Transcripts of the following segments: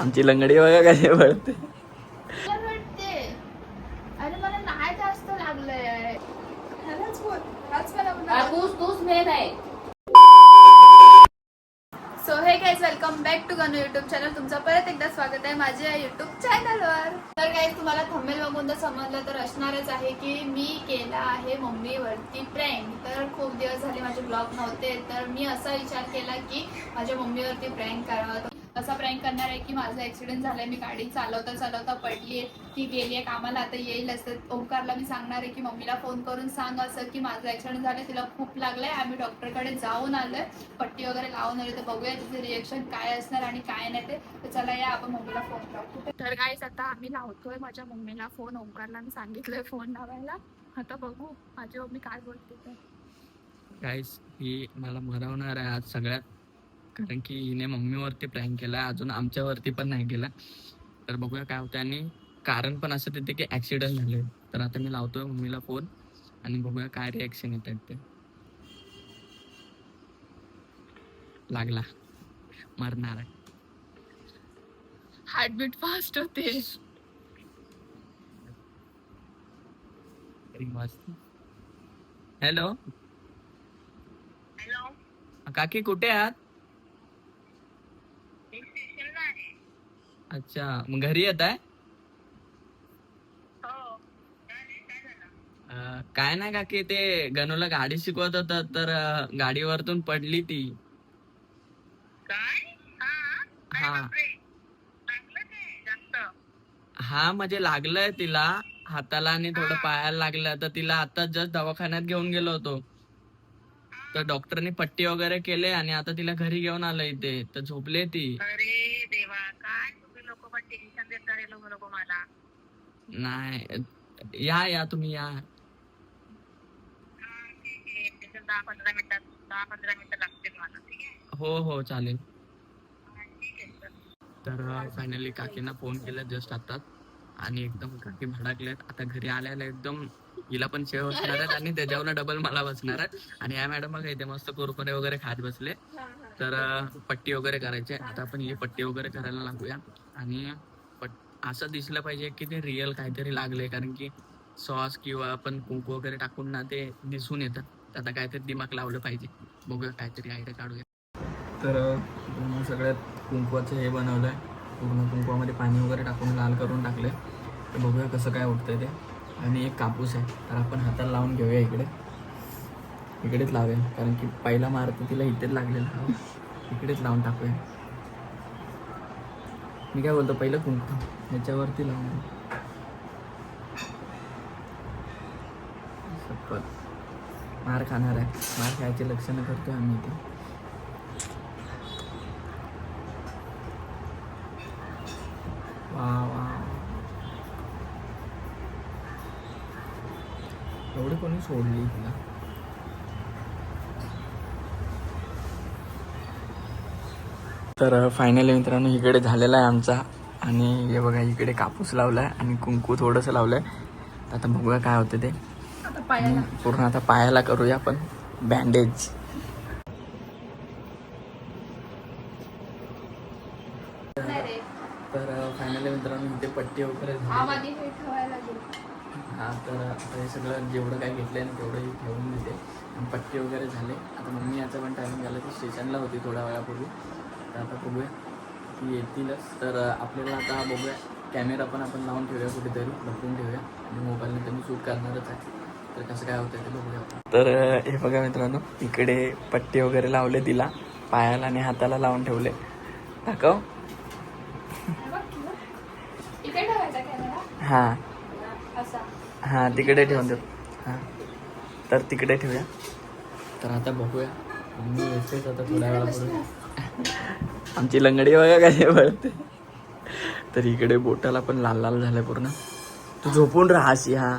आमची लंगडी बघा कशी पडते. अरे मला नाही जास्त लागलंय. तूच मेन आहे. So hey guys welcome back to Ganu YouTube channel. तुमचं परत एकदा स्वागत आहे माझ्या युट्यूब चॅनलवर. तर गाईज तुम्हाला थंबनेल बघून तर समजलं तर असणारच आहे की मी केला आहे मम्मीवरती प्रँक. तर खूप दिवस झाले माझे ब्लॉग नव्हते, तर मी असा विचार केला की माझ्या मम्मीवरती प्रँक करावा. असा प्रँक करणार आहे की माझा ऍक्सिडेंट झालाय, मी गाडी चालवता चालवता पडली आहे, ती गेली आहे कामाला, आता येईल असं. ओंकारला मी सांगणार आहे की मम्मीला फोन करून सांग असं की माझं ऍक्सिडेंट झालंय, तिला खूप लागलंय, आम्ही डॉक्टरकडे जाऊन आलोय, पट्टी वगैरे लावून आलोय, तर बघूया तिचे रिएक्शन काय असणार आणि काय नाही ते. तर चला या आपण मम्मीला फोन लावतो. तर गाईस आता आम्ही लावतोय माझ्या मम्मीला फोन. ओंकारला मी सांगितलंय फोन लावायला, आता बघू माझी मम्मी काय बोलते. तर गाईस ही मला मरवणार आहे आज सगळ्यात, कारण की हिने मम्मीवरती प्रँक केला, अजून आमच्यावरती पण नाही केला. तर बघूया काय होतं. आणि कारण पण असं तिथे की ऍक्सिडेंट झाले. तर आता मी लावतोय मम्मीला फोन आणि बघूया काय रिॲक्शन येत आहेत ते. लागला, मरणार आहे. हार्टबीट फास्ट होते. हॅलो काकी, कुठे आहात? अच्छा, मग घरी येत आहे? काय नाही काकी, ते गणूला गाडी शिकवत होत, तर गाडीवरतून पडली ती. हा हा, म्हणजे लागलंय तिला हाताला आणि थोडं पायाला लागलं, तर तिला आता जस्ट दवाखान्यात घेऊन गेलो होतो. तर डॉक्टरनी पट्टी वगैरे केले आणि आता तिला घरी घेऊन आलं इथे, तर झोपले ती. अरे देवा, काय तुम्ही लोक पण टेन्शन देता रे लोक मला. नाही, या तुम्ही या. 10-15 मिनिटं लागतील मला. ठीक आहे, हो चालेल. ठीक आहे सर. तर फायनली काकींना फोन केला जस्ट आता, आणि एकदम काकी भडकल्यात. आता घरी आल्याला एकदम हिला पण शेव बसणार आहेत आणि त्याच्यावर डबल मला बसणार आहेत. आणि या मॅडम बघा इथे मस्त कुरकुरे वगैरे खात बसले. तर पट्टी वगैरे करायचे. आता आपण ही पट्टी वगैरे करायला लागूया. आणि असं दिसलं पाहिजे की ते रिअल काहीतरी लागले, कारण की सॉस किंवा आपण कुंकू वगैरे टाकून ना ते दिसून येतं. तर आता काहीतरी दिमाग लावलं पाहिजे, बघूया काहीतरी आयडिया काढूया. तर पूर्ण सगळ्यात कुंकवाचं हे बनवलं आहे. पूर्ण कुंकवामध्ये पाणी वगैरे टाकून लाल करून टाकले. तर बघूया कसं काय उठतंय ते. आणि एक कापूस आहे, तर आपण हाताला लावून घेऊया. इकडेच लावेल, कारण की पहिला मारतो तिला इथेच लागलेलं, इकडेच लावून टाकूया. मी काय बोलतो, पहिलं कुंकू ह्याच्यावरती लावून मार खाणार आहे. मार खायचे लक्षणं करतोय आम्ही इथे. वा एवढे कोणी सोडली तिला. तर फायनली मित्रांनो इकडे झालेला आहे आमचा. आणि हे बघा इकडे कापूस लावलाय आणि कुंकू थोडंसं लावलंय. आता बघूया काय होतं ते. पूर्ण आता पायाला करूया आपण बँडेज. तर फायनली मित्रांनो इथे पट्टी वगैरे झाली. हा, तर आता हे सगळं जेवढं काय घेतलंय ना तेवढंही ठेवून देते. आणि पट्टी वगैरे झाले. आता मम्मी याचा पण टायमिंग झाला, ती स्टेशनला होती थोड्या वेळापूर्वी. तर आता बघूया ती येतीलच. तर आपल्याला आता बघूया, कॅमेरा पण आपण लावून ठेवूया, कुठेतरी लपवून ठेवूया. आणि मोबाईलने तर मी शूट करणारच आहे. तर कसं काय होतं ते बघूया. तर हे बघा मित्रांनो, इकडे पट्टी वगैरे लावले तिला पायाला आणि हाताला लावून ठेवले. दाखव. हां तिकडे ठेवून देतो. हां, तर तिकडे ठेवूया. तर आता बघूया, मी येतेच आता थोड्या वेळापूर्वी. आमची लंगडी बघा कशी पडते. तर इकडे बोटाला पण लाल लाल झालंय पूर्ण. तू झोपून राहाशी. हा,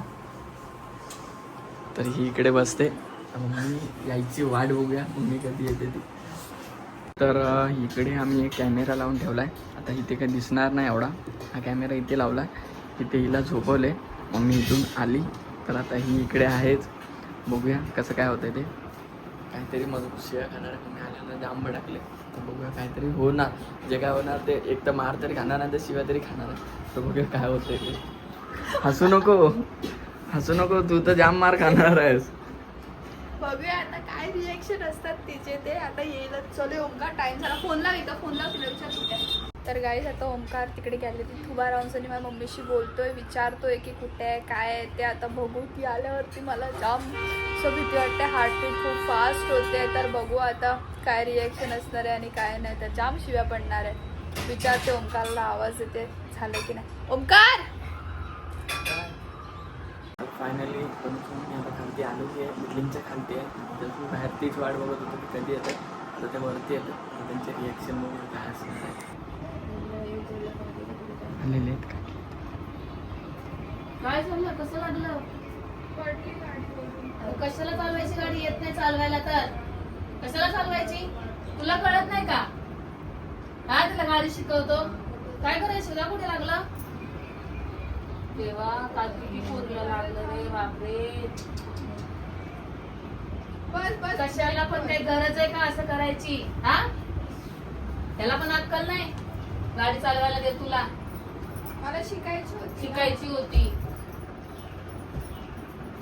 तर ही इकडे बसते. मम्मी यायची वाट बघूया, मम्मी कधी येते ती. तर इकडे आम्ही एक कॅमेरा लावून ठेवला आहे. आता इथे काही दिसणार नाही एवढा. हा कॅमेरा इथे लावला आहे. इथे हिला झोपवले. मम्मी इथून आली, तर आता ही इकडे आहेच. बघूया कसं काय होतं ते. काहीतरी मग शिया खाणार. मम्मी आल्यानं जाम भडकले. तर बघूया काहीतरी होणार जे काय होणार ते एक तर मार तरी खाणार नाही तर शिवाय तरी खाणार आहे. तर बघूया काय होतंय ते. हसू नको तू तर जाम मार खाणार आहेस. बघूया आता काय रिएक्शन असतात तिचे ते आता येईलच. चलो ओमकार टाइम झाला. फोन लाव इथं, फोन लाव तिला विचार कुठे आहे. तर गाईज आता ओमकार तिकडे गेले तिथे उभा राहून सनी माझ्या मम्मीशी बोलतोय विचारतोय की कुठे आहे काय आहे ते. आता बघू ती आल्यावरती मला जाम सो भीती वाटते. हार्टबीट खूप फास्ट होते. तर बघू आता काय रिएक्शन असणार आहे आणि काय नाही. तर जाम शिव्या पडणार आहे. विचारते ओमकारला आवाज येते झालं की नाही. ओमकार फायनली आता खालती आलेली आहे. बिल्डिंगच्या खालती आहे. तर मी बाहेर तीच वाट बघत होतो की कधी येतात. तर ते वरती येतात. तर त्यांचे रिएक्शन बघून काय असणार आहे. आलेले आहेत का काय झालं कसं वाटलं कशाला चालवायची गाडी येत नाही चालवायला तर कशाला चालवायची तुला कळत नाही का हा तुला गाडी शिकवतो काय करायचं तुला कुठे लागलं तेव्हा काकी पोरीला लागलं रे बापरे बस बस कशाला पण काही गरज आहे का असं करायची हा त्याला पण अक्कल नाही गाडी चालवायला दे तुला मला शिकायची होती. शिकायची होती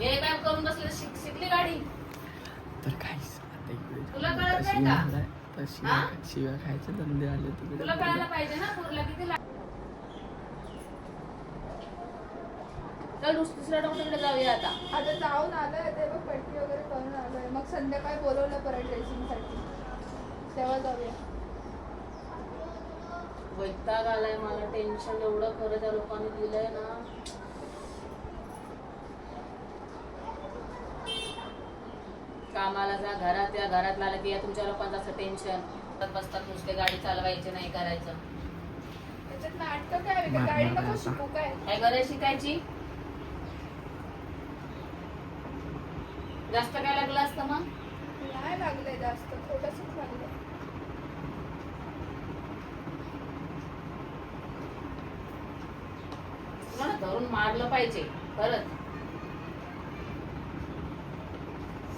हे काय करून बसले शिकली गाडी तर काहीच आता इकडे तुला कळत नाही का? तर हा? शिव्या खायचे धंदे आले तिकडे. तुला कळायला पाहिजे ना पोरला किती चल दुसऱ्या डॉक्टरकडे जाऊया आता आता जाऊन आलोय ते बघ पट्टी वगैरे करून आलोय. मग संध्याकाळी बोलवलं परत ड्रेसिंगसाठी तेव्हा जाऊया. वैताग आलाय मला टेन्शन एवढं खरं त्या लोकांनी दिलंय ना कामाला जा घरात या घरात आलं की या तुमच्या लोकांचं असं टेन्शन बसतात नुसते गाडी चालवायचे नाही करायचं त्याच्यात नाटकं काय वेगळं गाडी नको शिकू काय काय गरज शिकायची जास्त काय लागलं असतं मग नाही लागलंय जास्त थोडंसच लागलंय. तुला ना धरून मारलं पाहिजे परत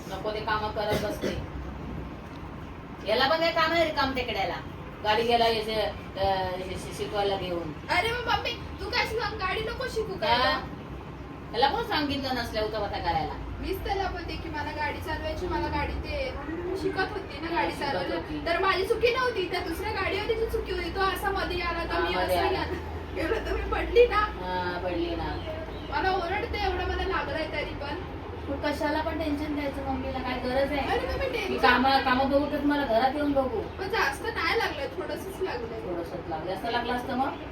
नको ते काम करत बसते याला पण काय काम आहे काम टेकड्याला गाडी गेला शिकवायला घेऊन अरे मग मम्मी तू काय सांग गाडी नको शिकू काय का? त्याला पण सांगितलं नसल्या उतावता करायला मीच त्याला बोलते की मला गाडी चालवायची मला गाडी ते शिकत होती ना गाडी शिकत चालवायला होती. तर माझी चुकी नव्हती त्या दुसऱ्या गाडीवर त्याची चुकी होती. तो असा मध्ये आला तर मी हा, मध्ये असं आला. गेलो तर मी पडली ना. पडली ना मला ओरडते एवढं मला लागलंय तरी पण मग कशाला पण टेन्शन द्यायचं मम्मीला काय गरज आहे अरे मग मी मी टेन्शन काम बघू तर मला घरात येऊन बघू पण जास्त नाही लागलंय थोडंसच लागलंय. थोडस लागलं जास्त लागलं असतं मग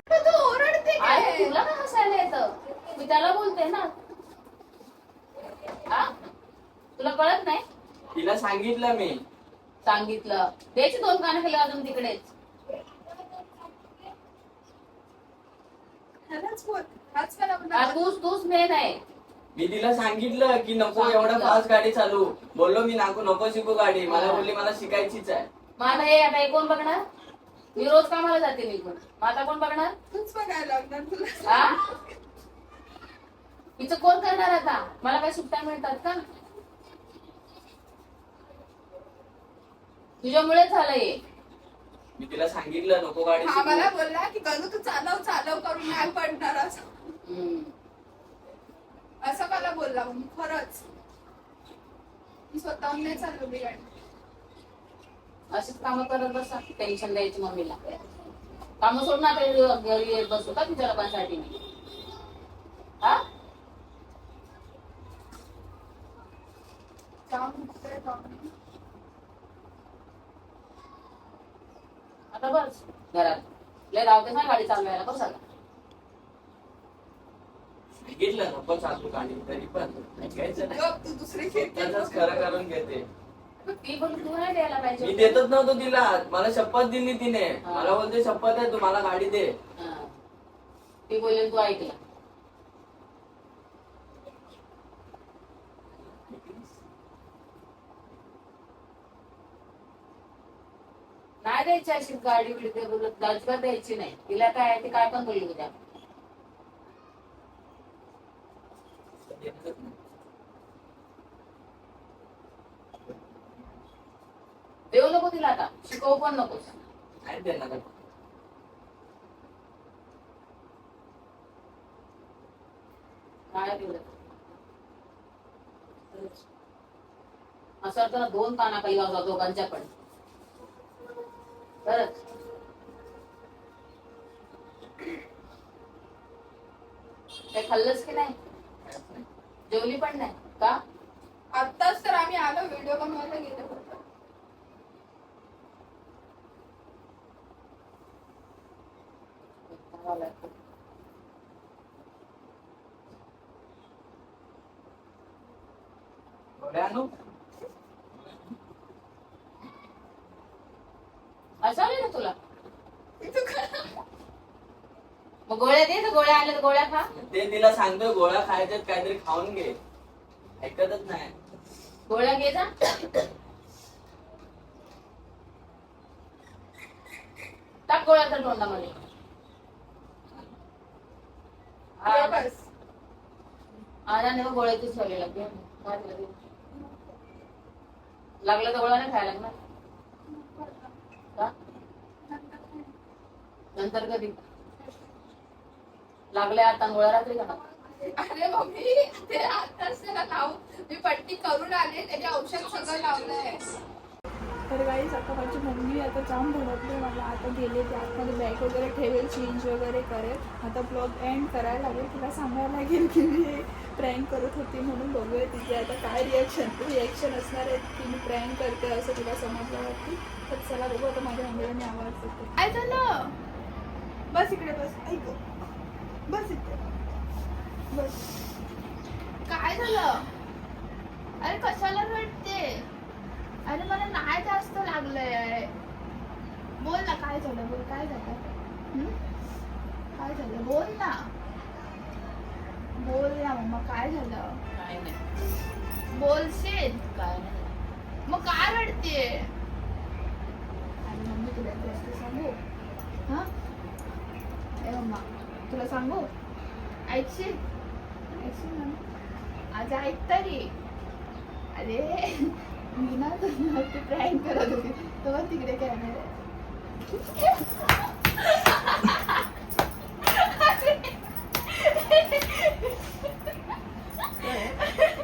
पण तू ओरडते अरे काय तुला का हसायला येतं मी त्याला बोलते ना हा तुला कळत नाही तिला सांगितलं मी सांगितलं द्यायची 2 कान खाली अजून तिकडेच ह्यालाच बोल हाच मला तूच मेन आहे मी तिला सांगितलं की नको एवढं फास्ट गाडी चालू. बोललो मी नको शिकू गाडी. मला बोलली मला शिकायचीच आहे. माझा हे आता हे कोण बघणार मी रोज कामाला जाते मी पण मग आता कोण बघणार तूच बघायला लागणार तुला. हा हिचं कोण करणार आता मला काय सुट्ट्या मिळतात का तुझ्यामुळे झालं हे मी तिला सांगितलं नको गाडी हा शिकू. मला बोलला की गणू तू चालव करून नाही पडणार हम्म. असं मला बोलला. मग खरंच मी स्वतःहून नाही चालवली गाडी. अशीच कामं करत बसा टेन्शन द्यायची मम्मीला कामं सोडून आता घरी येत बसू का तुझ्या लोकांसाठी मी हा काम दुखतंय, काम नाही. आता बस घरात लय राहतेस ना गाडी चालवायला बस आता सांगितलं नको चालू गाडी तरी पण ऐकायचं नाही. गप, तू दुसरी खिडकी स्वतःच खरं करून घेते. ती पण तू नाही द्यायला मी पाहिजे देतच नव्हतो तिला. मला शपथ दिली तिने. मला बोलते शपथ आहे तू मला गाडी दे. हा. ती बोलली तू ऐकला नाही द्यायची अशी गाडी बिडी बोलत अजिबात द्यायची नाही तिला काय आहे ती काय पण बोलली उद्या नको तिला आता, शिकवू पण नको. काय देणार काय दिलं असं वाटतं ना 2 कानाखाली वाजवा दोघांच्या पण. खरंच काय खाल्लंच की नाही? जेवली पण नाही का? आत्ताच तर आम्ही आलो व्हिडिओ बनवायला गेलो होतो. असं आलं ना तुला? मग गोळ्या दे तर, गोळ्या आल्या तर गोळ्या खा. ते तिला सांगतोय गोळ्या खायच्यात काहीतरी खाऊन घे, ऐकतच नाही. गोळ्या घे जा. टाक गोळ्या तर तोंडामध्ये. बस आला नाही गोळ्याची सवय लागते. लागलं तर गोळ्या नाही खायला लागणार का? नंतर कधी लागले आता गोळ्या रात्री का? अरे मम्मी ते आताच त्याला लावून मी पट्टी करून आले, त्याचे औषध सगळं लावलंय. तर काही सकाळची मम्मी आता जाम भडकले मला. आता गेले ते आतमध्ये बॅग वगैरे ठेवेल, चेंज वगैरे करेल. आता ब्लॉग एंड करायला लागेल. तिला सांगायला लागेल की मी प्रँक करत होती म्हणून. बघूया तिथे आता काय रिॲक्शन असणार आहे की मी प्रँक करते असं तिला समजल्यावरती. तर चला बघू आता माझ्या अंगाने आवाज येतो. काय झालं? बस इकडे बस. ऐक बस इथे बस. काय झालं? अरे कशाला रडते? अरे मला नाही जास्त लागलंय. बोल ना काय झालं, बोल काय झालं. काय झालं बोल ना, बोल ना मम्मा काय झालं. काय नाही बोलशील काय नाही. मग काय रडते? अरे मम्मी तुला जास्त सांगू हा? ए मम्मा तुला सांगू, ऐकशील ना? आज ऐक तरी. अरे मी ना तुझ्यावरती प्रँक करत होती तेव्हा तिकडे कॅमेरा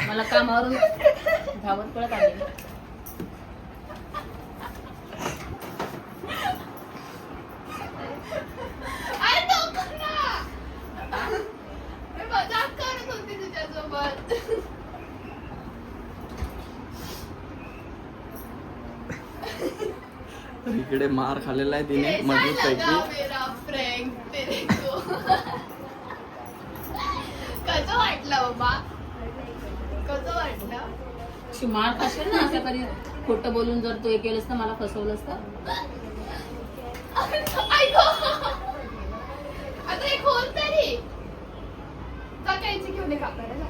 मला कामावरून धावत पळत आले. मजाक करत होती तुझ्यासोबत. इकडे मार खाल्लेला आहे तिने मजबूत पैकी. कसं वाटलं बाबा, कसं वाटलं? अशी मार खाशील ना असं कधी खोटं बोलून जर तू हे केलंस तर मला फसवलंस तर. आता एक होल तरी काकायची घेऊन ये काकाला.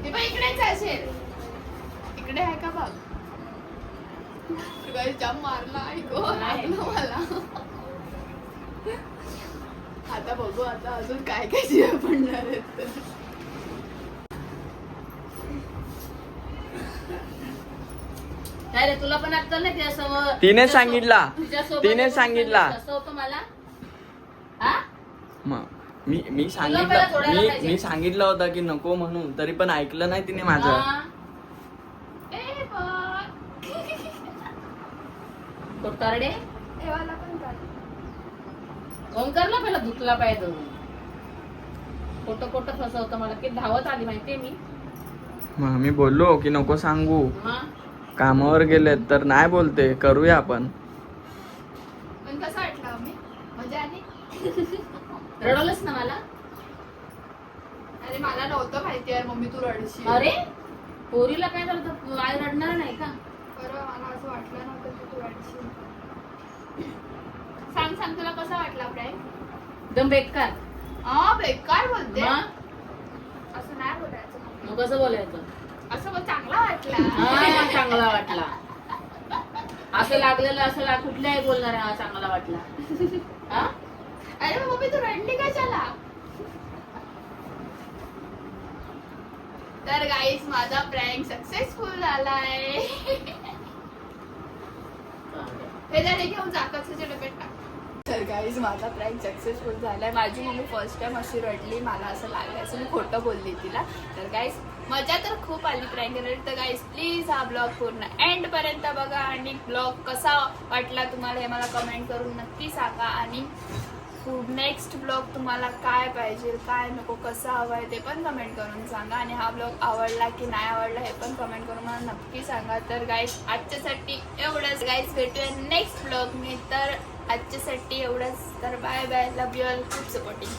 ते पण इकडेच असेल, इकडे आहे का बघ. तुला जाम मारला ऐको लागलं मला. आता बघू आता अजून काय काय जीव पडणार आहेत तर. काय रे तुला पण अक्कल नाही त्यासमोर? तिने सांगितला, तुझ्यासोबत तिने सांगितला. कसं होतं मला हा? मी सांगितलं, मी सांगितलं होतं की नको म्हणून, तरी पण ऐकलं नाही तिने माझं. हा? ए बघ कोटारडे देवाला पण काढ. ओंकारला पहिला धुतला पाहिजे. खोटं फसवतं मला की धावत आली माहितीये मी. मग मी बोललो की नको सांगू, हा कामावर गेलेत तर नाही बोलते, करूया आपण. पण कसं वाटलं मी म्हणजे आली. रडवलंस ना मला. अरे मला नव्हतं माहिती यार मम्मी तू रडशील. अरे पोरीला काय करत आई रडणार नाही का? बरं मला असं वाटलं नव्हतं की तू रडशील. सांग तुला कसा वाटला प्रँक? एकदम बेकार. बेकार बोलते. मग असं नाही बोलायचं. मग कसं बोलायचं? असं मग चांगला वाटला. हा चांगला वाटला. असं लागलेलं असं कुठल्याही बोलणार आहे हा चांगला वाटला. हा अरे मम्मी तू रडली कशाला? तर गाईस माझा प्रँक सक्सेसफुल झालाय. शेजारी घेऊन जा कचऱ्याच्या डब्यात टाक. तर गाईज माझा प्रँक सक्सेसफुल झालाय. माझी मम्मी फर्स्ट टाइम अशी रडली, मला असं लागलं असं मी खोटं बोलली तिला. तर गाईज मजा तर खूप आली प्रँक करायला. तर गाईज प्लीज हा ब्लॉग पूर्ण एंड पर्यंत बघा आणि ब्लॉग कसा वाटला तुम्हाला हे मला कमेंट करून नक्की सांगा. आणि नेक्स्ट ब्लॉग तुम्हाला काय पाहिजे, काय नको, कसा हवा आहे ते पण कमेंट करून सांगा. आणि हा ब्लॉग आवडला की नाही आवडला हे पण कमेंट करून मला नक्की सांगा. तर गाईज आजच्यासाठी एवढंच. गाईज भेटूया नेक्स्ट ब्लॉग मी. तर आजच्यासाठी एवढंच. तर bye bye. Love you all. खूप सपोर्टिंग.